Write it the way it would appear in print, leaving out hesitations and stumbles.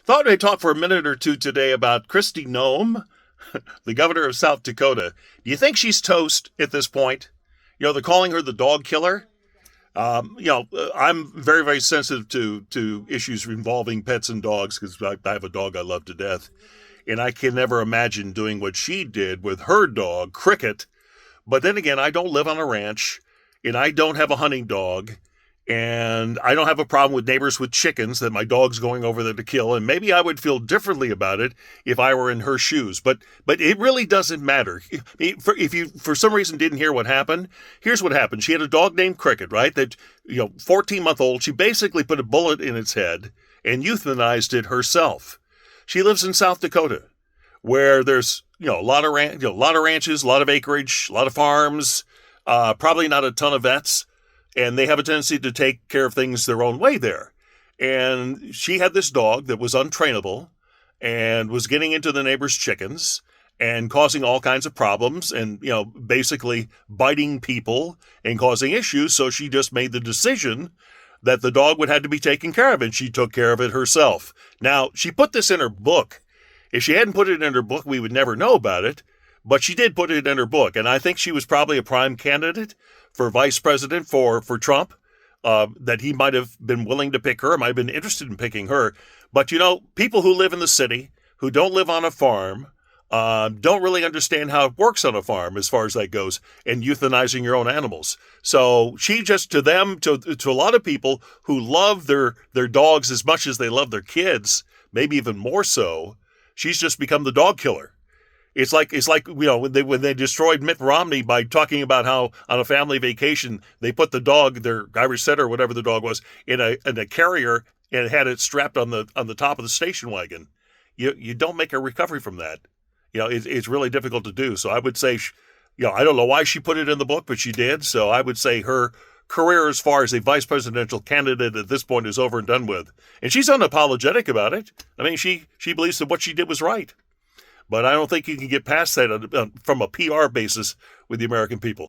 Thought I'd talk for a minute or two today about Kristi Noem, the governor of South Dakota. Do you think she's toast at this point? They're calling her the dog killer. I'm very, very sensitive to issues involving pets and dogs because I have a dog I love to death. And I can never imagine doing what she did with her dog, Cricket. But then again, I don't live on a ranch and I don't have a hunting dog. And I don't have a problem with neighbors with chickens that my dog's going over there to kill. And maybe I would feel differently about it if I were in her shoes. But it really doesn't matter. If you for some reason didn't hear what happened, here's what happened. She had a dog named Cricket, right? 14-month-old. She basically put a bullet in its head and euthanized it herself. She lives in South Dakota, where there's a lot of ranches, a lot of acreage, a lot of farms, probably not a ton of vets. And they have a tendency to take care of things their own way there. And she had this dog that was untrainable and was getting into the neighbor's chickens and causing all kinds of problems and, basically biting people and causing issues. So she just made the decision that the dog would have to be taken care of, and she took care of it herself. Now, she put this in her book. If she hadn't put it in her book, we would never know about it. But she did put it in her book, and I think she was probably a prime candidate for vice president for Trump, that he might have been willing to pick her, might have been interested in picking her. But, people who live in the city, who don't live on a farm, don't really understand how it works on a farm as far as that goes, and euthanizing your own animals. So she just, to a lot of people who love their dogs as much as they love their kids, maybe even more so, she's just become the dog killer. It's like when they destroyed Mitt Romney by talking about how on a family vacation they put the dog, their Irish setter or whatever the dog was, in a carrier and had it strapped on the top of the station wagon. You don't make a recovery from that. It's really difficult to do. So I would say, I don't know why she put it in the book, but she did. So I would say her career as far as a vice presidential candidate at this point is over and done with. And she's unapologetic about it. I mean, she believes that what she did was right. But I don't think you can get past that from a PR basis with the American people.